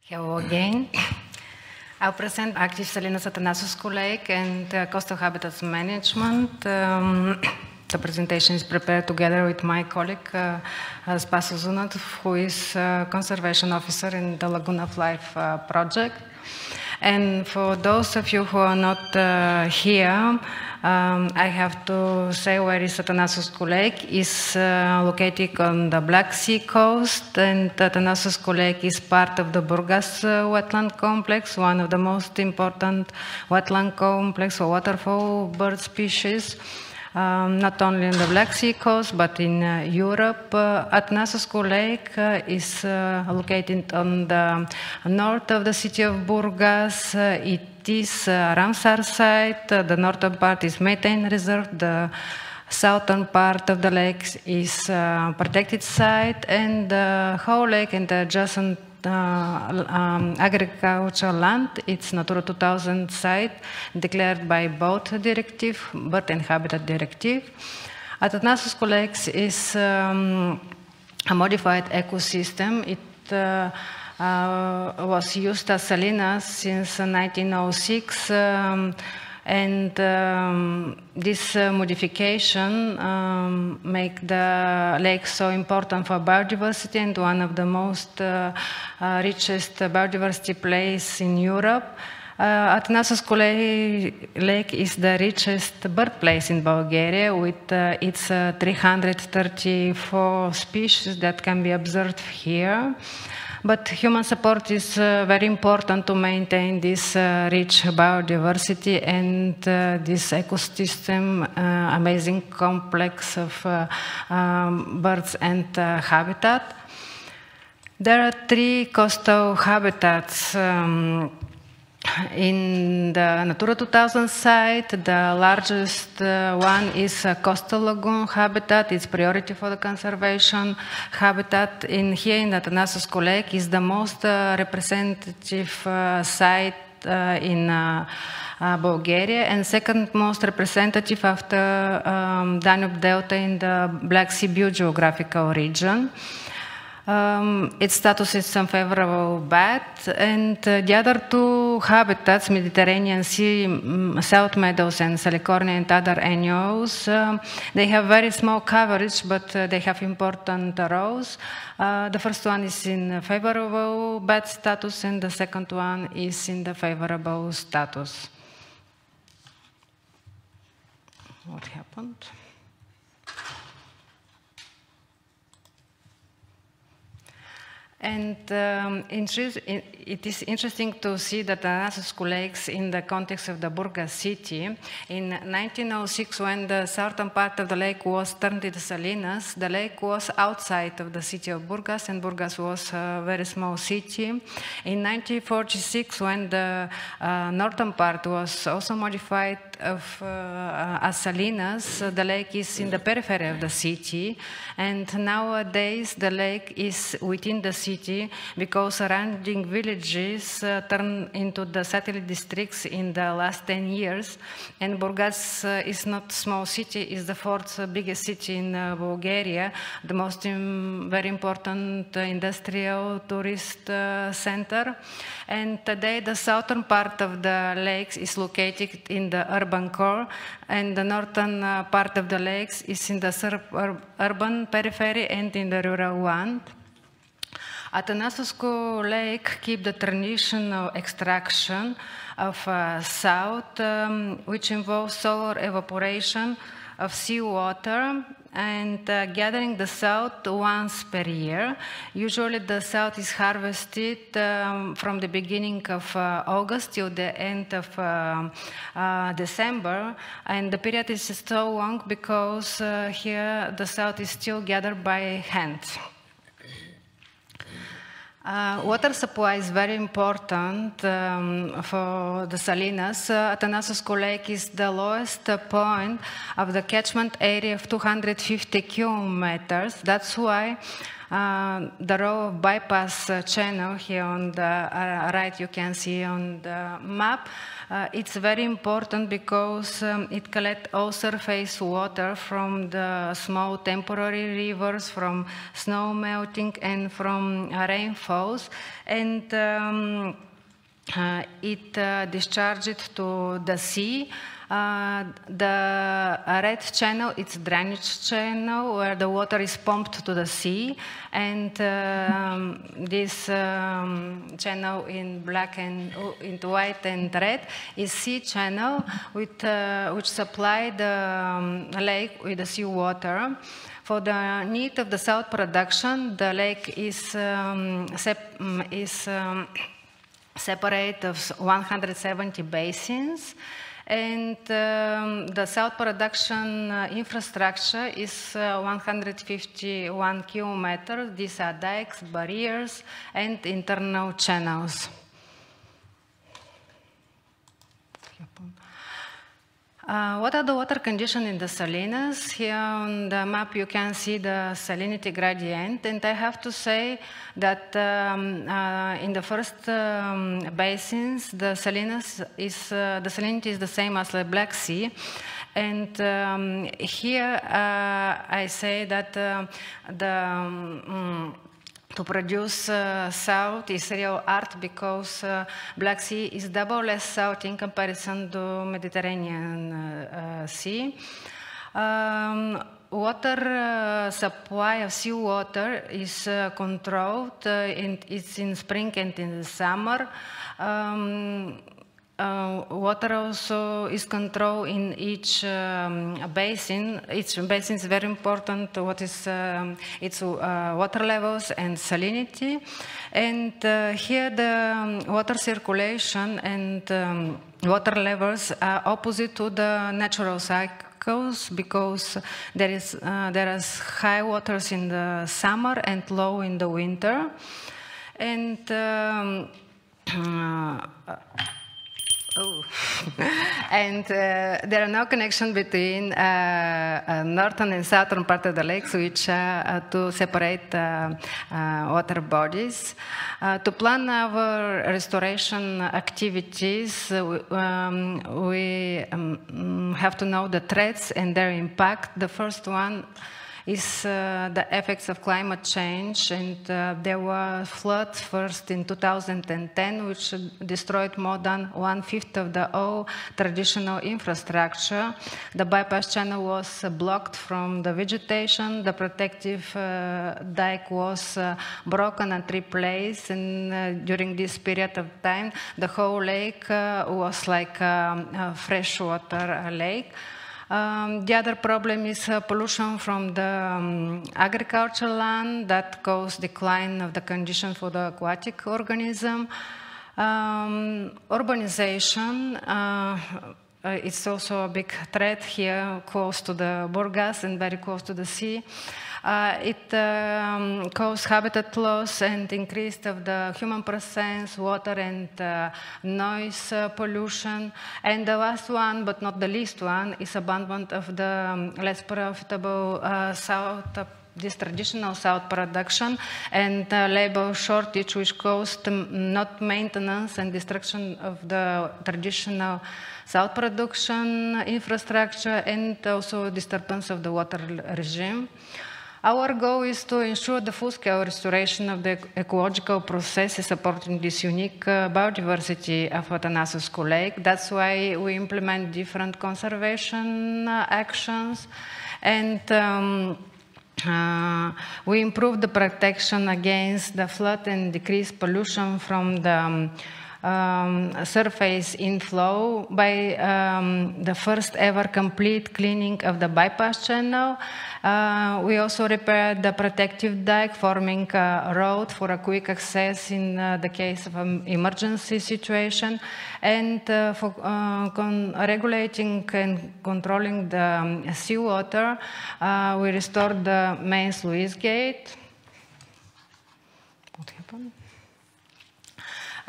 Hello again. I'll present active salinas at Atanasovsko Lake and coastal habitats management. The presentation is prepared together with my colleague, Spaso Zunat, who is conservation officer in the Lagoon of Life project. And for those of you who are not here, I have to say where is Atanasovsko Lake. It's located on the Black Sea coast, and Atanasovsko Lake is part of the Burgas wetland complex, one of the most important wetland complex for waterfowl bird species. Not only on the Black Sea coast, but in Europe. Atanasovsko Lake is located on the north of the city of Burgas. It is Ramsar site. The northern part is methane reserve. The southern part of the lake is protected site, and the whole lake and the adjacent agricultural land, it's Natura 2000 site declared by both directive, Bird and Habitat Directive. Atanasovsko Lake is a modified ecosystem. It was used as salinas since 1906. And this modification make the lake so important for biodiversity and one of the most richest biodiversity place in Europe. Atanasovsko Lake is the richest birthplace in Bulgaria with its 334 species that can be observed here. But human support is very important to maintain this rich biodiversity and this ecosystem, amazing complex of birds and habitat. There are 3 coastal habitats in the Natura 2000 site. The largest one is a coastal lagoon habitat. It's priority for the conservation habitat. Here in the Atanasovsko Lake is the most representative site in Bulgaria, and second most representative after Danube Delta in the Black Sea biogeographical region. Its status is unfavorable bad, and the other 2 habitats, Mediterranean Sea, salt meadows and salicornia and other annuals, they have very small coverage, but they have important roles. The first one is in favorable bad status, and the second one is in the favorable status. What happened? And it is interesting to see that Atanasovsko Lake in the context of the Burgas city. In 1906, when the southern part of the lake was turned into salinas, the lake was outside of the city of Burgas, and Burgas was a very small city. In 1946, when the northern part was also modified as salinas, the lake is in the periphery of the city, and nowadays the lake is within the city because surrounding villages turned into the satellite districts in the last 10 years, and Burgas is not a small city, it's the 4th biggest city in Bulgaria, the most very important industrial tourist center. And today the southern part of the lakes is located in the urban core, and the northern part of the lakes is in the urban periphery and in the rural one. Atanasovsko Lake keep the traditional extraction of salt, which involves solar evaporation of seawater and gathering the salt once per year. Usually the salt is harvested from the beginning of August till the end of December, and the period is so long because here the salt is still gathered by hand. Water supply is very important for the salinas. Atanasovsko Lake is the lowest point of the catchment area of 250 kilometers. That's why The row of bypass channel here on the right, you can see on the map. It's very important because it collects all surface water from the small temporary rivers, from snow melting and from rainfalls, and it discharges to the sea. The red channel, it's drainage channel where the water is pumped to the sea, and this channel in black and into white and red is sea channel with, which supply the lake with the seawater. For the need of the salt production, the lake is separate of 170 basins. And the salt production infrastructure is 151 kilometers. These are dikes, barriers, and internal channels. What are the water conditions in the salinas? Here on the map you can see the salinity gradient, and I have to say that in the first basins the salinity is the same as the Black Sea, and here I say that to produce salt is real art because Black Sea is double less salt in comparison to Mediterranean Sea. Water supply of seawater is controlled, and it's in spring and in the summer. Water also is controlled in each basin. Each basin is very important. What is its water levels and salinity, and here the water circulation and water levels are opposite to the natural cycles because there is high waters in the summer and low in the winter, and and there are no connection between northern and southern part of the lakes, which are two separate water bodies. To plan our restoration activities, we have to know the threats and their impact. The first one is the effects of climate change, and there were floods first in 2010, which destroyed more than 1/5 of the old traditional infrastructure. The bypass channel was blocked from the vegetation, the protective dike was broken and replaced, and during this period of time, the whole lake was like a freshwater lake. The other problem is pollution from the agricultural land that caused decline of the condition for the aquatic organism. Urbanization, it's also a big threat here, close to the Burgas and very close to the sea. It caused habitat loss and increase of the human presence, water and noise pollution. And the last one, but not the least one, is abandonment of the less profitable this traditional salt production, and labor shortage, which caused not maintenance and destruction of the traditional salt production infrastructure, and also disturbance of the water regime. Our goal is to ensure the full-scale restoration of the ecological processes supporting this unique biodiversity of Atanasovsko Lake. That's why we implement different conservation actions, and we improve the protection against the flood and decrease pollution from the surface inflow by the first ever complete cleaning of the bypass channel. We also repaired the protective dike, forming a road for a quick access in the case of an emergency situation, and for regulating and controlling the seawater, we restored the main sluice gate. What happened?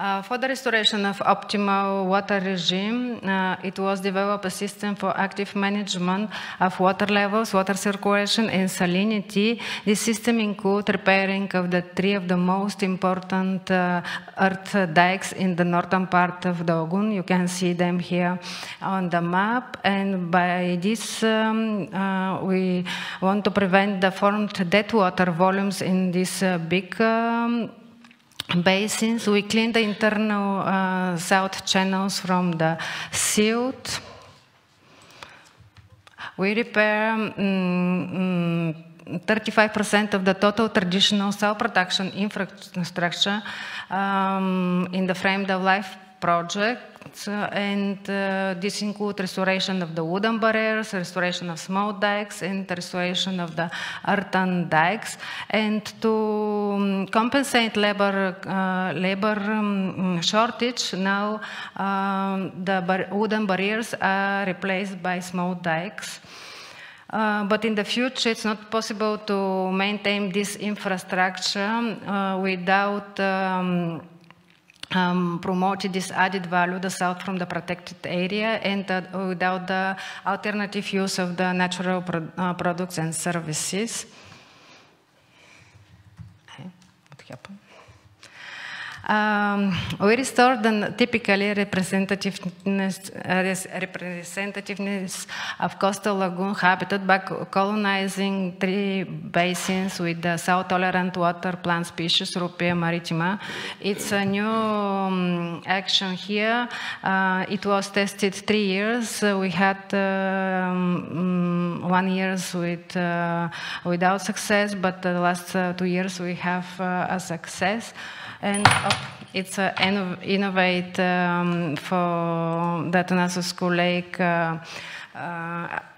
For the restoration of optimal water regime, it was developed a system for active management of water levels, water circulation, and salinity. This system includes repairing of the three of the most important earth dikes in the northern part of the lagoon. You can see them here on the map. And by this, we want to prevent the formed dead water volumes in these big basins. We clean the internal salt channels from the silt. We repair 35% of the total traditional salt production infrastructure in the Frame the Life project. And this includes restoration of the wooden barriers, restoration of small dikes, and the restoration of the earthen dikes. And to compensate labor shortage, now the wooden barriers are replaced by small dikes. But in the future, it's not possible to maintain this infrastructure without promoting this added value, the salt from the protected area, and without the alternative use of the natural products and services. What happened? We restore the typically representativeness of coastal lagoon habitat by colonizing 3 basins with the salt-tolerant water plant species, Rupia maritima. It's a new action here. It was tested 3 years. We had 1 year without success, but the last 2 years we have a success. And it's an innovate for the Atanasovsko Lake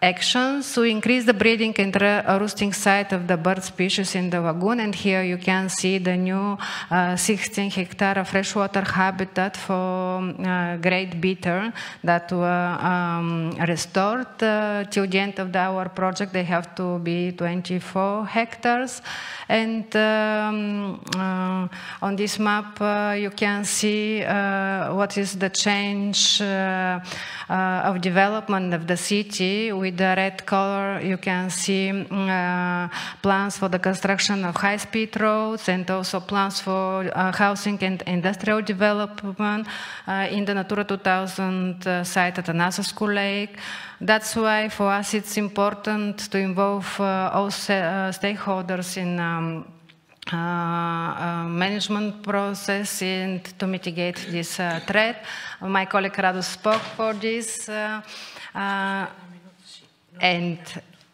actions to increase the breeding and roosting site of the bird species in the lagoon. And here you can see the new 16-hectare freshwater habitat for great beater that were restored. Till the end of our project, they have to be 24 hectares. And on this map, you can see what is the change of development of the city. With the red color, you can see plans for the construction of high-speed roads and also plans for housing and industrial development in the Natura 2000 site at Atanasovsko Lake. That's why for us it's important to involve all stakeholders in management process and to mitigate this threat. My colleague Radu spoke for this. And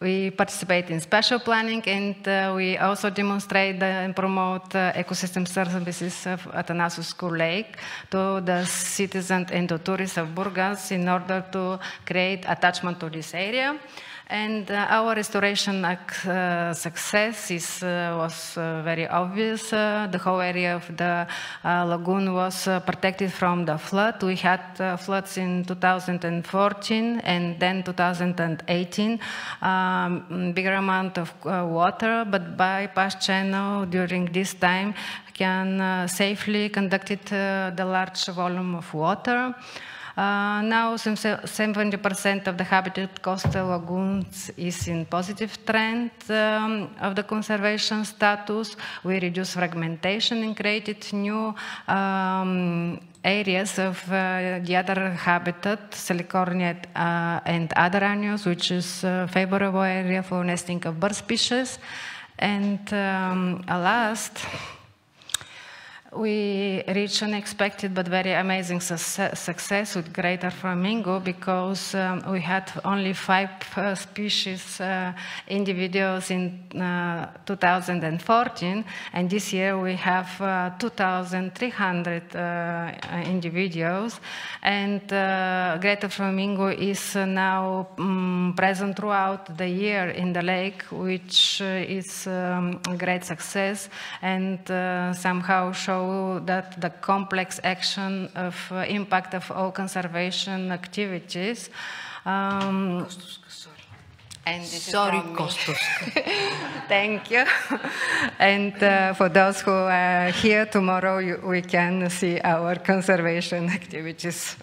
we participate in spatial planning, and we also demonstrate and promote ecosystem services of Atanasovsko Lake to the citizens and to tourists of Burgas in order to create attachment to this area. And our restoration success was very obvious. The whole area of the lagoon was protected from the flood. We had floods in 2014 and then 2018, bigger amount of water, but bypass channel during this time can safely conduct the large volume of water. Now, 70% of the habitat coastal lagoons is in positive trend of the conservation status. We reduced fragmentation and created new areas of the other habitat, Salicornia and other annuals, which is a favorable area for nesting of bird species. And last, we reached unexpected but very amazing success with greater flamingo, because we had only 5 species individuals in 2014, and this year we have 2,300 individuals, and greater flamingo is now present throughout the year in the lake, which is a great success, and somehow show that the complex action of impact of all conservation activities. And this Sorry, is from Kostovska. Thank you. And for those who are here tomorrow, we can see our conservation activities.